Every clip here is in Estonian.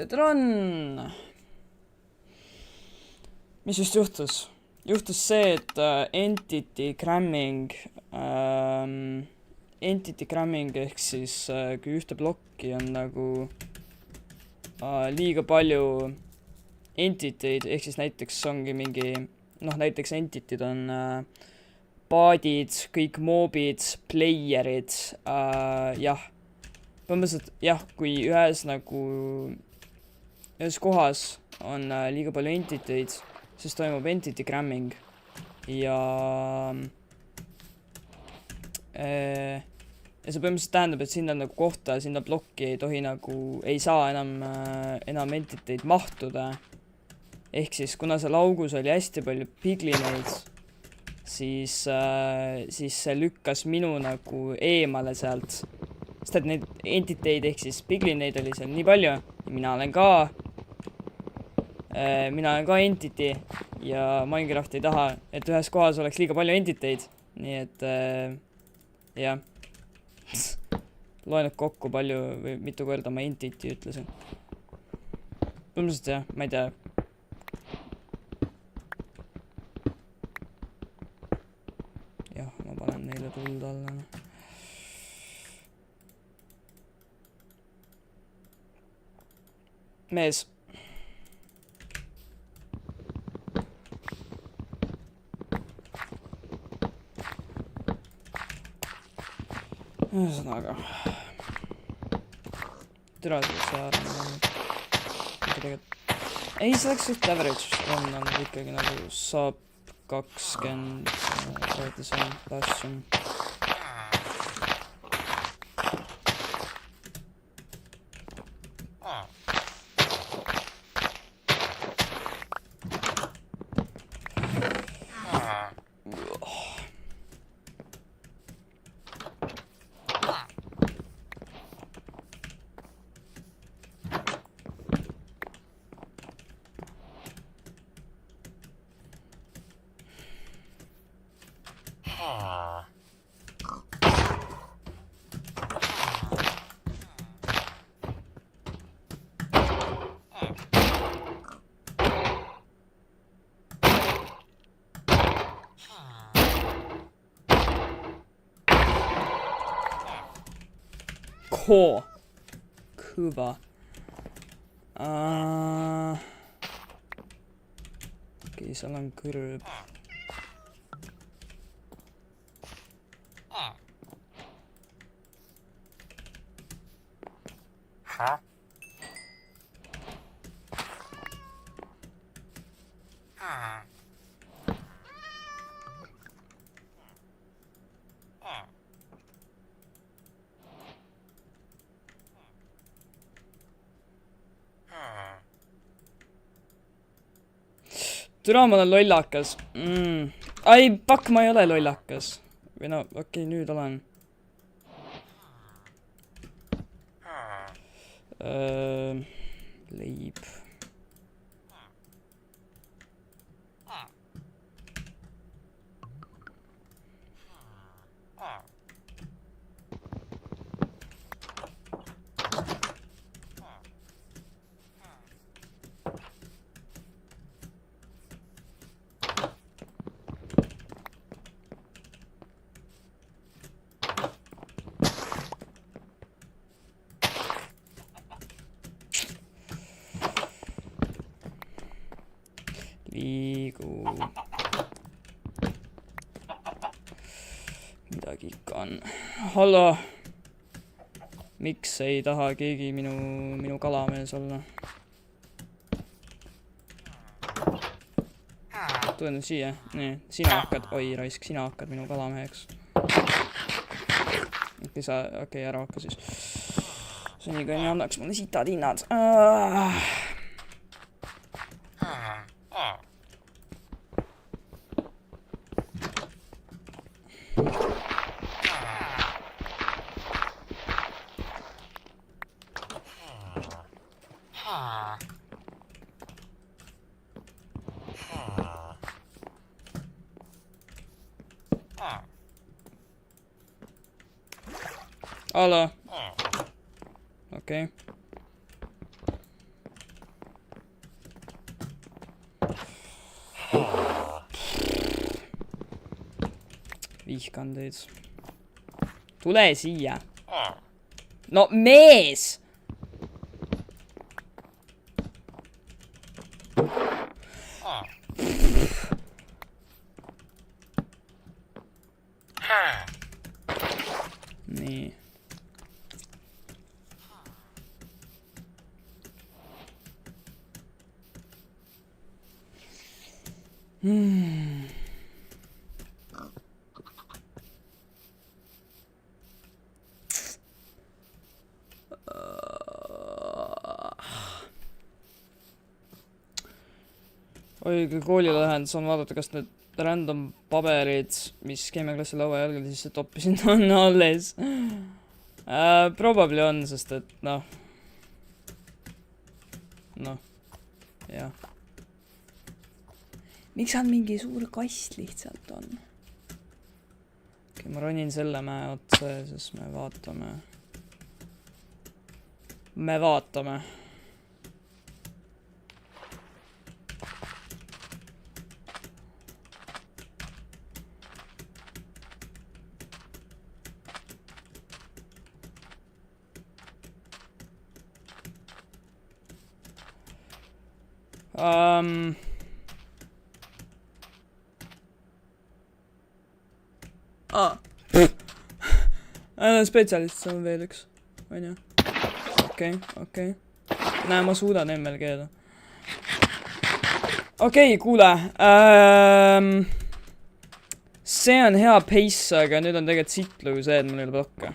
Tron! Mis just juhtus? Juhtus see, et entity cramming ehk siis kui ühte plokki on nagu liiga palju entity'd, ehk siis näiteks ongi mingi, näiteks entity'd on paadid, kõik moobid, player'id, jah. Põhimõtteliselt jah, kui ühes kohas on liiga palju entity'd, siis toimub entity cramming ja see põhimõtteliselt tähendab, et sinna kohta, sinna plokki ei tohi ei saa enam entity'd mahtuda. Ehk siis, kuna seal augus oli hästi palju piglineid, siis see lükkas minu eemale sealt. Sest et neid entity'd ehk siis piglineid oli seal nii palju ja mina olen ka entity ja Minecraft ei taha, et ühes kohas oleks liiga palju entity'd. Nii et jah. Loen kokku palju või mitu korda ma entity ütlesin. Põhimõtteliselt jah, ma ei tea. Jah, ma panen neile tuld alla. Mees. Ühesõnaga. Türa see saar on ei, see oleks suht average. On ikkagi saab 20 design passion. Kuva. Okei, seal on kõrb. Türa, ma olen lollakas. Ai, pakk, ma ei ole lollakas. Või okei, nüüd olen. Leib. Liigu. Midagi ikka on. Hallo. Miks ei taha keegi minu kalamees olla? Tule nüüd siia. Nii, sina hakkad. Oi, raisk, sina hakkad minu kalameheks. Okei, ära hakka siis. Senniga ei annaks mulle sitad hinnad. Ala. Okei. vihkan teid. Tule siia. No mees! Nii. Oi, kui koolile lähen, saan vaadata, kas need random paberid, mis keemiaklassi laua jalgade sisse toppisin, on alles. Probably on, sest et noh, jah. Miks on mingi suur kast lihtsalt on? Okay, ma ronin selle mäe otsa ja siis me vaatame. Spetsialist, see on veel üks, on ju? Okei. Näe, ma suudan MLG-da. Okei, kuule. See on hea pace, aga nüüd on tegelikult sitlugu see, et mul ei ole blokke.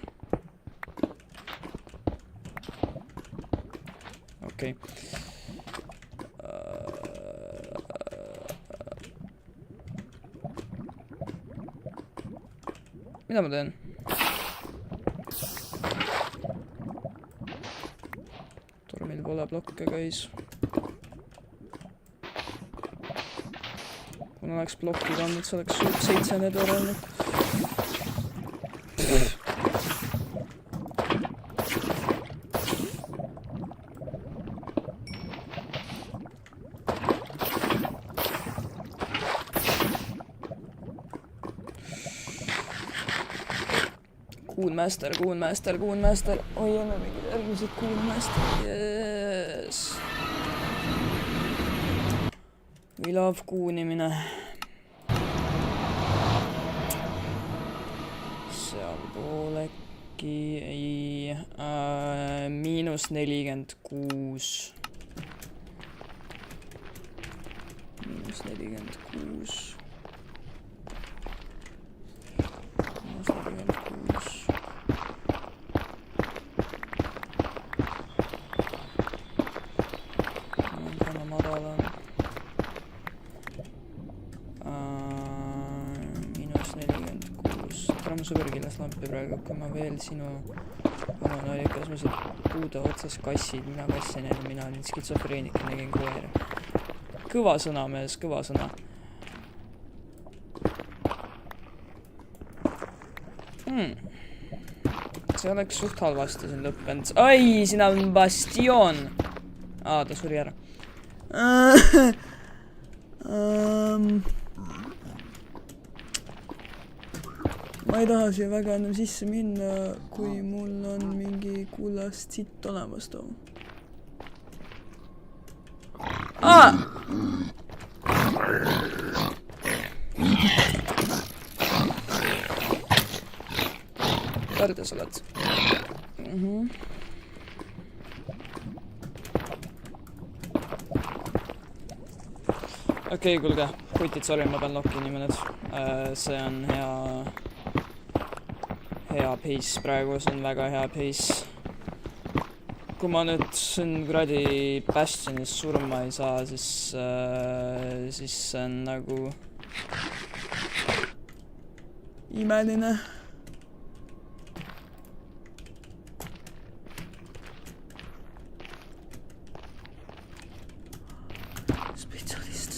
Okei. Mida ma teen? Tormil pole blokke, guys. Kui oleks blokid andnud, see oleks 7 nether olnud. Kuunmaster. Oi, on mingid järgmised Kuunmaster. Yes. We love kuunimine. Seal pool äkki ei... -46. -46. Superkillas lampi praegu, kui ma veel sinu anonaalikas, ma siit puude otsas kassid, mina kassin ja mina olin skitsofreenik ja nägin koeri. Kõva sõna, mees, kõva sõna. See oleks suht halvasti siin lõppenud. Oi, siin on bastion! Ta suri ära. Ma ei taha siia väga enam sisse minna, kui mul on mingi kullast sitt olemas too. Tardes oled. Okei, kuulge, kutid, sorry, ma pean lokki nime nüüd. See on hea pace praegu, see on väga hea pace. Kui ma nüüd siin kuradi Bastionis surma ei saa, siis see on nagu imeline. Spetsialist.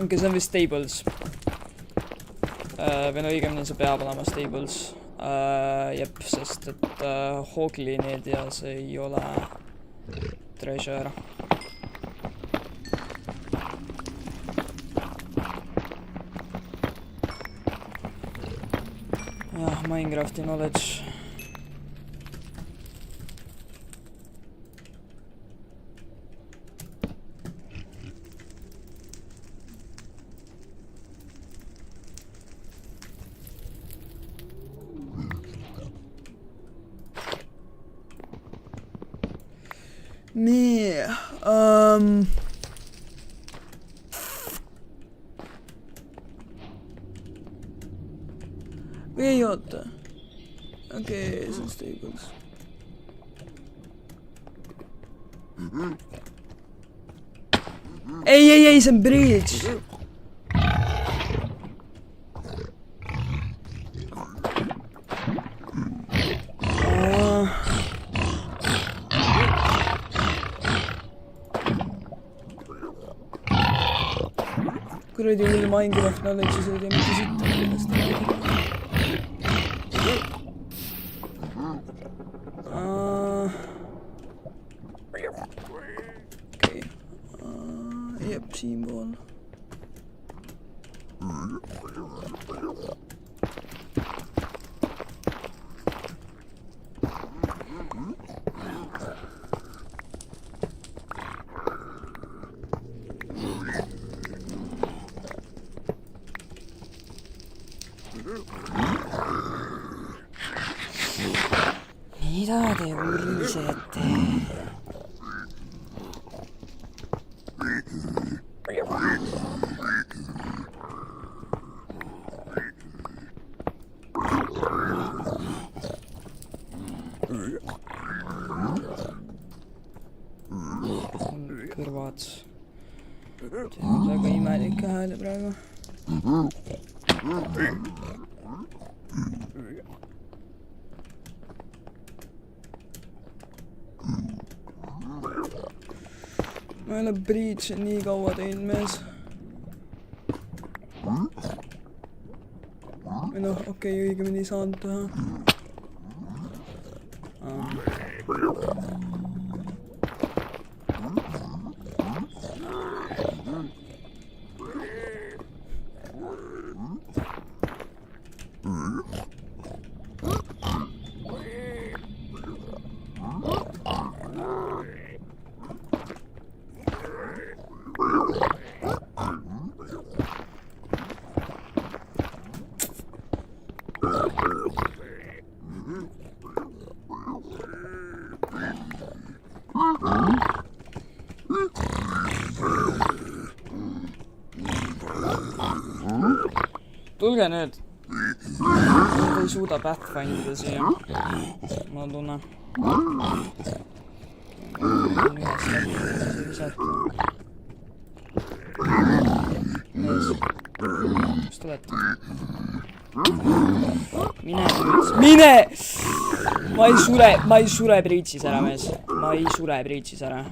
Okei, see on vist Stables. Või no õigemini see peab olema Stables. Jep, sest et Hoglinid ja see ei ole treasure. Jah, Minecrafti knowledge. Nee, ei oota. Okei, see on stables. Ei, see on bridge. Kuradi hull Minecraft knowledge, see oli mitte sitta sellest. Okei. Jep, siinpool. Mida te ulisete? Kõrvad. See on väga imelik hääle praegu. Ma ei ole breach'i nii kaua teinud, mees. Või noh, okei, õigemini saanud teha. Tulge nüüd. Nad ei suuda pathfindida siia. Ma tunne. Mees. Kus tulete? Mine nüüd. Mine! Ma ei sure breach'is ära, mees. Ma ei sure breach'is ära.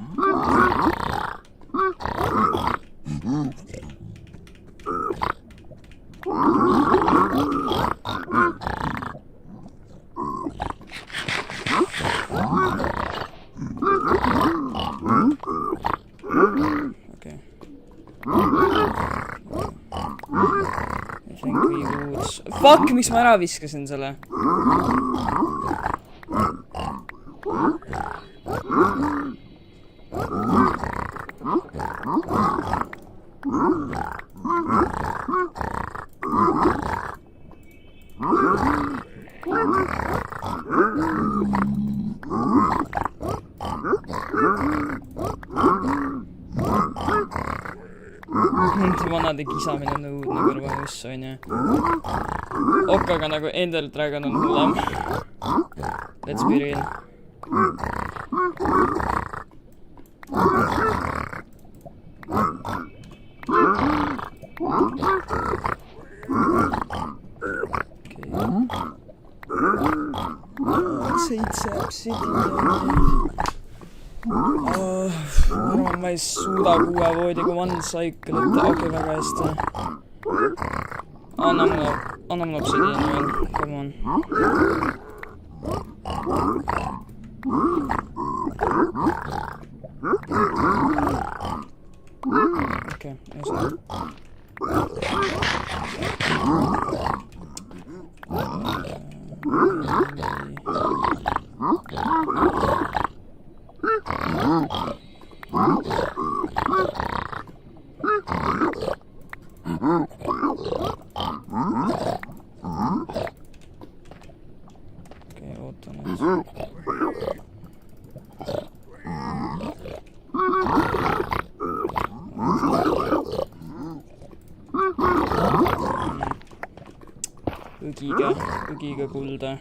Okay. Fuck, miks ma ära viskasin selle? Vanade kisamine on õudne kõrvahuss, on ju. Okaga nagu Ender Dragon on hullem. Let's be real. Ma ei suuda 6 voodiga one cycle, et okei, väga hästi. Anna mulle obsidiani veel, come on. Okei, ühesõnaga. Okei, ootan nüüd. Õgiga kulda.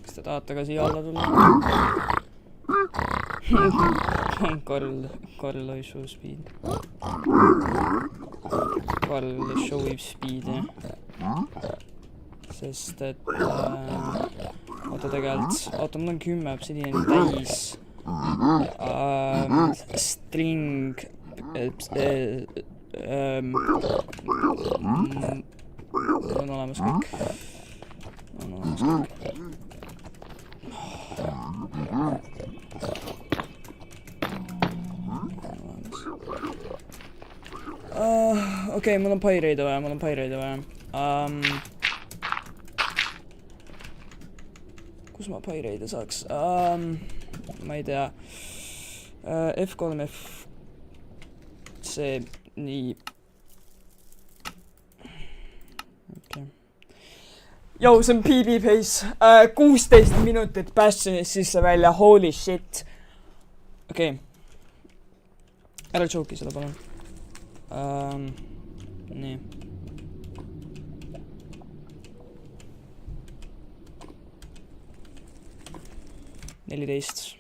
Kas te tahate ka siia alla tulla? Karl ei show speed. Karl showib speed'i. Sest et oota tegelikult, mul on 10 obsidiani täis. String on olemas kõik. Okei, mul on pyrade'e vaja. Kus ma pyrade'e saaks? Ma ei tea. F3, F... see... nii... okei. Jou, see on PB pace. 16 minutit Bastionist sisse välja, holy shit. Okei. Ära joke'i seda, palun. Nii. Neliteist.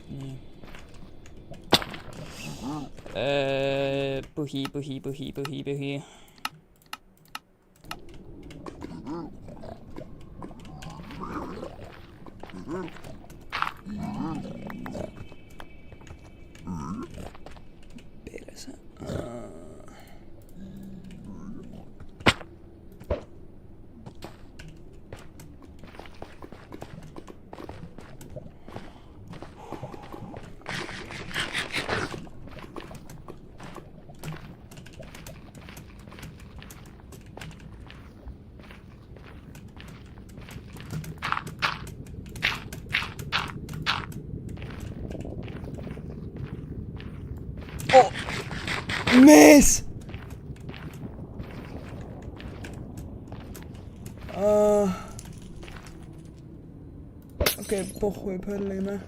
Nii. Põhi. Perse. Oh! Mees! Okei, pohhui pöllime.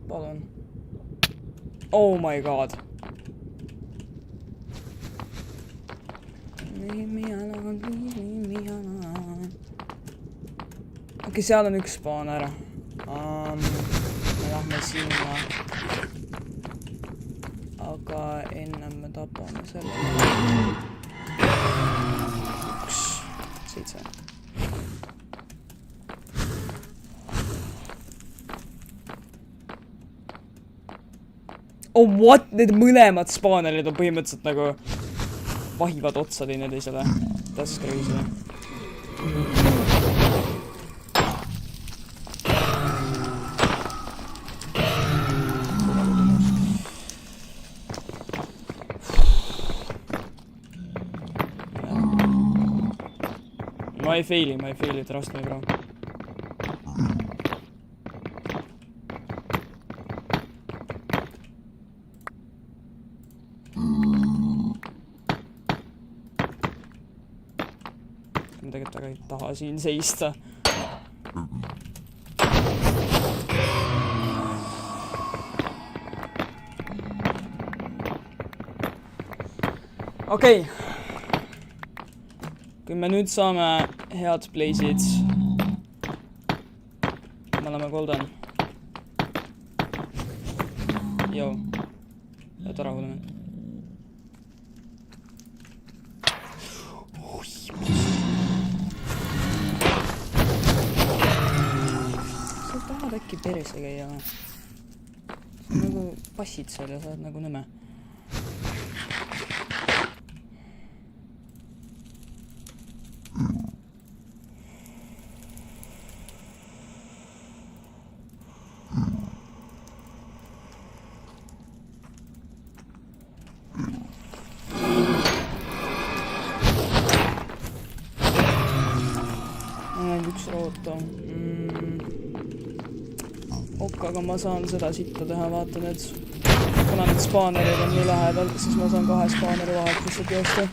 Palun. Oh my god. Leave me alone. Okei, seal on üks spawner. Me lähme sinna. Aga enne me tapame selle. 1, 7. Oh, what? Need mõlemad spawnerid on põhimõtteliselt nagu vahivad otsa teineteisele. That's crazy. Ma ei faili, trust me, bro. Ma tegelikult väga ei taha siin seista. okei. Kui me nüüd saame head place'id, me oleme golden. Joo. Et rahuleme. Sa tahad äkki perse käia või? Sa nagu passid seal ja sa oled nagu nõme. Üks roota. Aga ma saan seda sitta teha, vaata need. Kuna need spaanerid on nii lähedal, siis ma saan 2 spaaneri vahet lihtsalt joosta.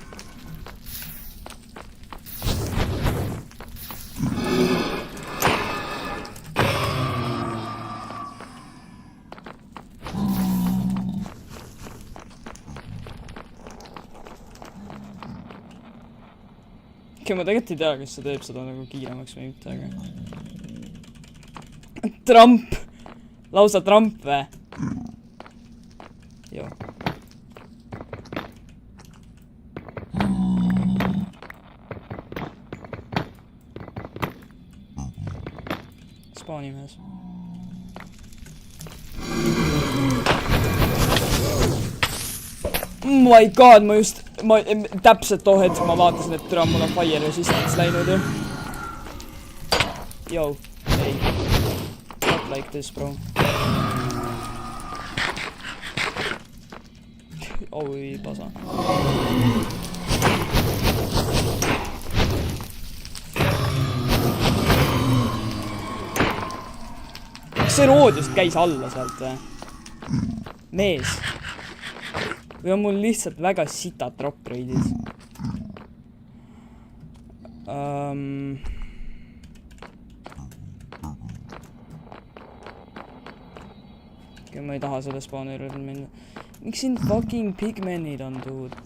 Ma tegelikult ei tea, kas see teeb seda nagu kiiremaks või mitte, aga... Trump! Lausa Trump või? Joo. Spaanimees. Oh my god, ma just... täpselt too hetk ma vaatasin, et türa mul on fire resistance läinud ju. Yo, ei. Not like this, bro. Oi, pasa. Kas see rood just käis alla sealt või? Mees. Või on mul lihtsalt väga sitad drop raidid. Ma ei taha selle spawnerile minna. Miks siin fucking pigmenid on, dude?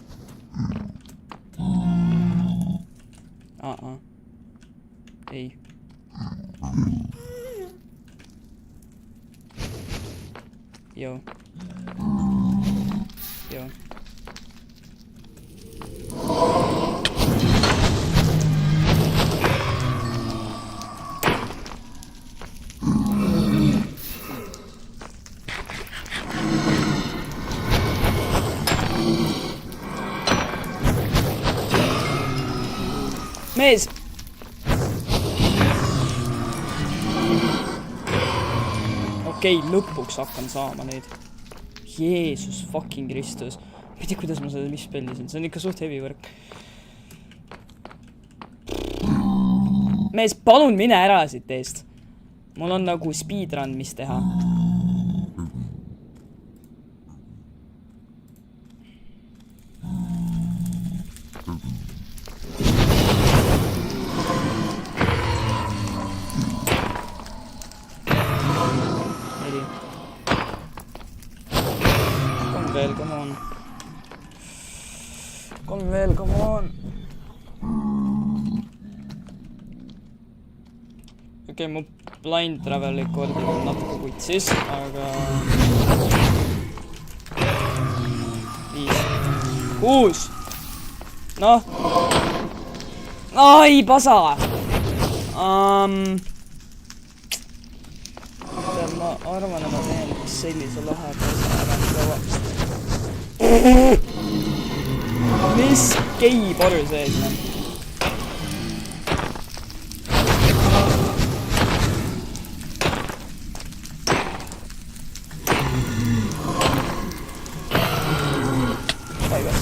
Ei. Joo. Joo. Mees! Okei, lõpuks hakkan saama neid. Jeesus fucking Kristus. Ma ei tea, kuidas ma seda mispellisin. See on ikka suht heavy võrk. Mees, palun mine ära siit eest. Mul on nagu speedrun, mis teha. Kom veel, come on. Okei, mu blind traveli kordi on natuke kutsis, aga... 5. 6! Noh! Ai, pasa! Ma arvan, et ma teen sellise lahe ära kõvast. Mis gei poru sees on? Paigas.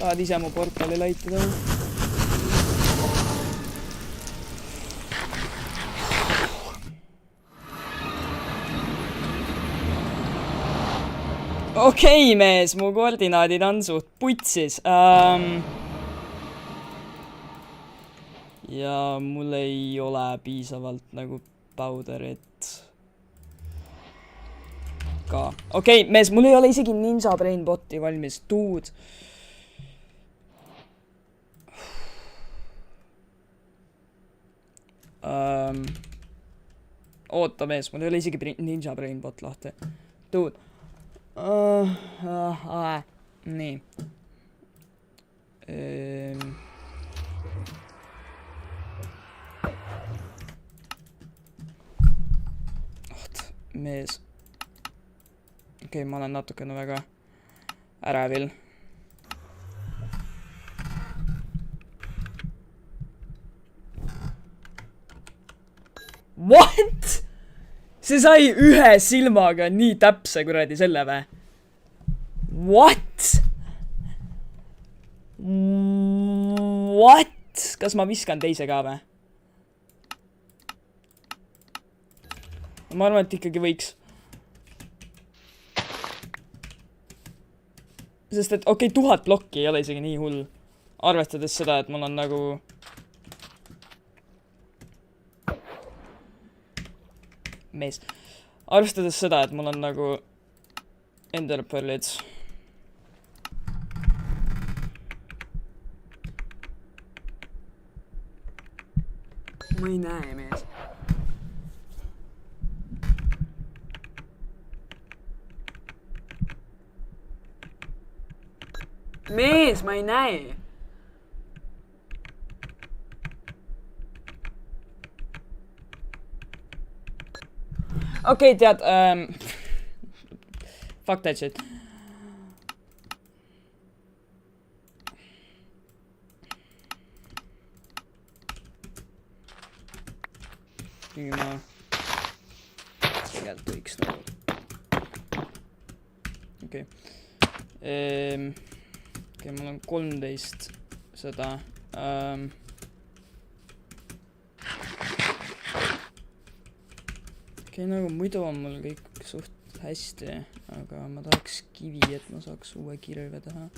Tahad ise mu portali laitada? Okei, mees, mu koordinaadid on suht putsis. Ja mul ei ole piisavalt nagu powderit ka. Okei, mees, mul ei ole isegi Ninja Brain boti valmis. Dude. Oota, mees, mul ei ole isegi Ninja Brain bot lahti. Dude. Nii. Mees. Okei, ma olen natukene väga ärevil. What? See sai ühe silmaga nii täpse kuradi selle vä? What? What? Kas ma viskan teise ka vä? Ma arvan, et ikkagi võiks. Sest et okei, 1000 blokki ei ole isegi nii hull. Arvestades seda, et mul on nagu... Mees. Arvestades seda, et mul on nagu... Enderpearlid. Ma ei näe, mees. Mees, ma ei näe. Okei, tead, fuck that shit. Nii ma tegelikult võiks nagu. Okei. Okei, mul on 13 seda. Okei, nagu muidu on mul kõik suht hästi, aga ma tahaks kivi, et ma saaks uue kirve teha.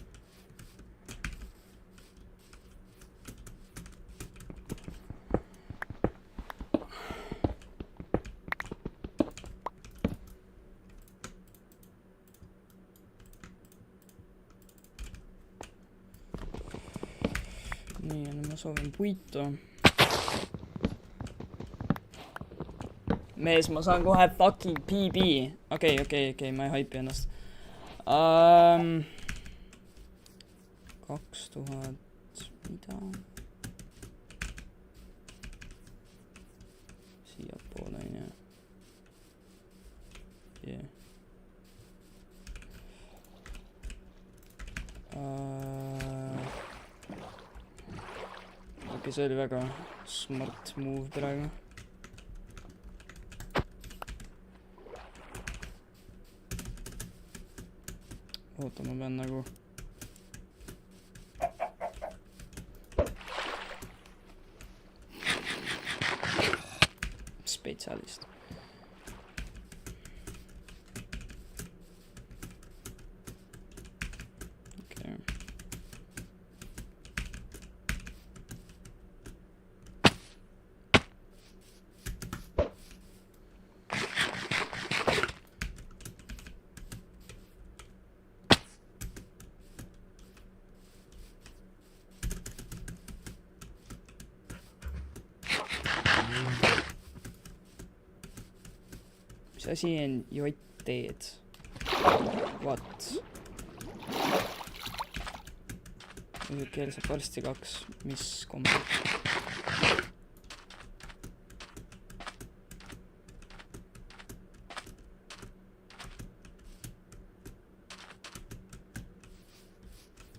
Nii, ja nüüd ma soovin puitu. Mees, ma saan kohe fucking PB. Okei, ma ei haipi ennast. 2000, mida? Siia poole, on ju. Yeah. Okei, see oli väga smart move praegu. Oota, ma pean nagu... Spetsialist. Okei. Mis asi on JT-d? What? Nüüd keel saab varsti 2. Mis kombi?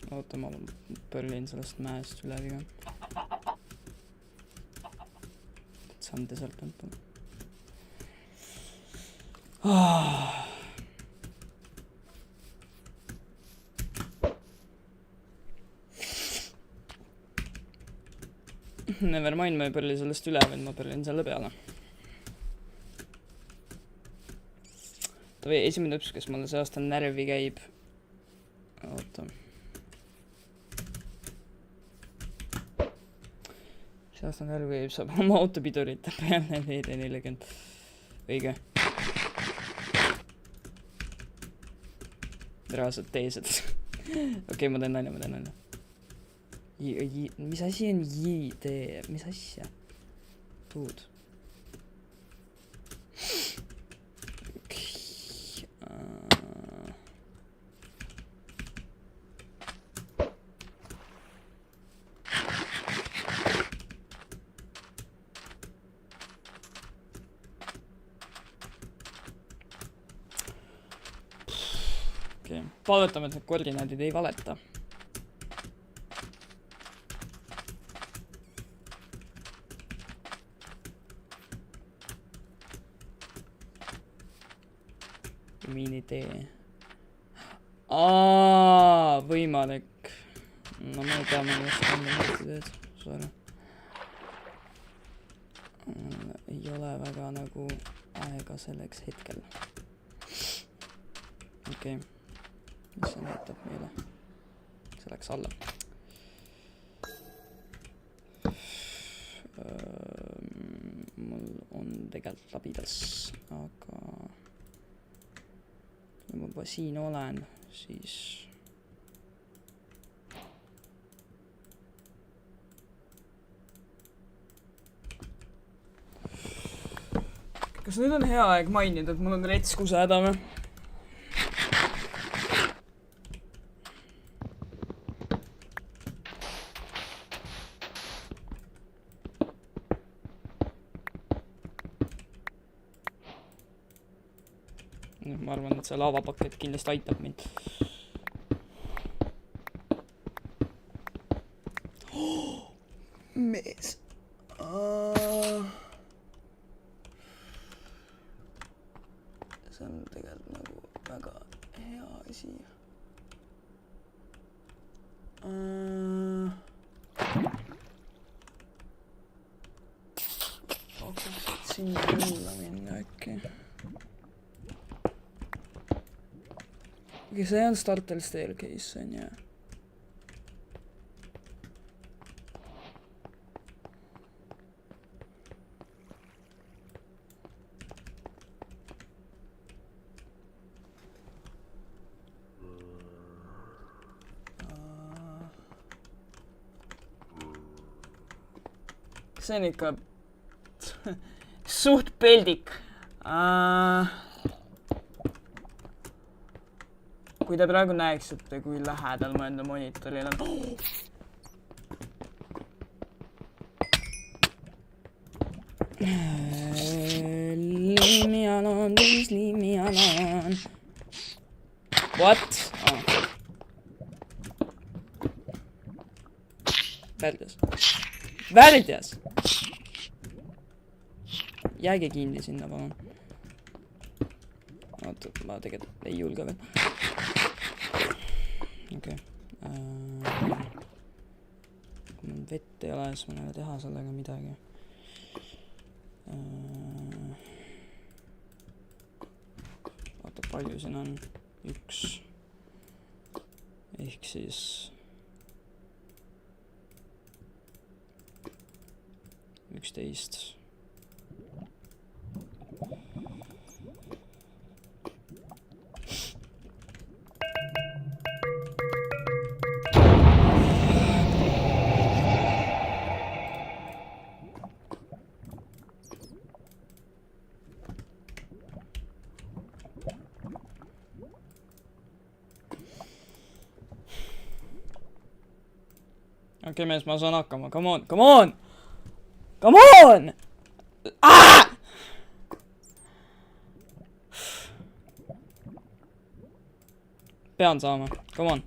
Oota, ma pörlin sellest mäest üle viga. Saan sealt tõmpa. Never mind, ma ei pärli sellest üle, vaid ma pärlin selle peale. või esimene lõps, kes mulle see aasta närvi käib. Oota. See aasta närvi käib, saab oma autopidurite peale VD40. Õige. Reaalselt teesed. Okei, ma teen nalja. Mis asi on JD? Mis asja? Dude. Vaadetame, et need koordinaadid ei valeta. Miinitee. Võimalik. No ma ei tea, ma just teed. Sorry. Ei ole väga nagu aega selleks hetkel. Okei. Mis see näitab meile? See läks alla. Mul on tegelikult labidas, aga kui ma juba siin olen, siis kas nüüd on hea aeg mainida, et mul on rets kusehäda või? Ma arvan, et see laavapakett kindlasti aitab mind. Mees. See on tegelikult nagu väga hea asi. Hakkaks sinna alla minna äkki. See on startel staircase, on jah. See on ikka suht peldik. Kui te praegu näeksite, kui lähedal ma enda monitoril on. Leave me alone, please leave me alone. What? Värdjas! Jääge kinni sinna, palun. Oota, ma tegelikult ei julge veel. Okei. Kui mul vett ei ole, siis ma ei ole teha sellega midagi. Vaata, palju siin on. 1. Ehk siis 11. Okei, mees, ma saan hakkama. Come on, come on! Come on! Pean saama. Come on.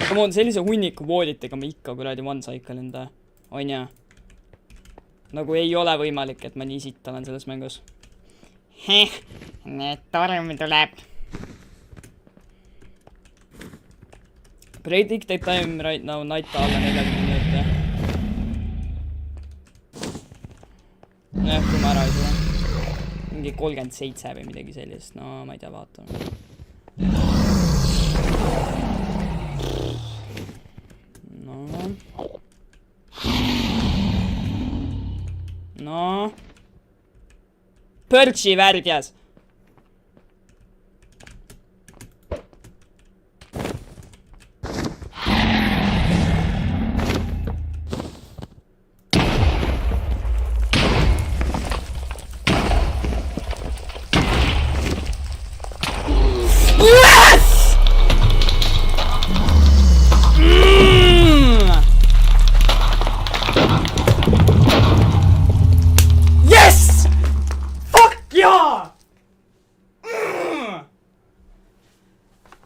Come on, sellise hunniku vooditega ma ikka kuradi one-cycle enda. On ja? Nagu ei ole võimalik, et ma nii sitt olen selles mängus. Need torm tuleb. Predicted time right now, night alla 40 minuti. Nojah, kui ma ära ei tule. Mingi 37 või midagi sellist. No, ma ei tea, vaatame. No. Põrtsi värdjas.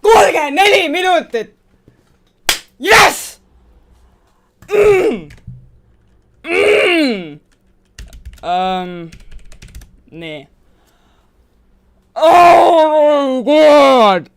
Kulge 4 minutit! Yes! Nee. Oh my god!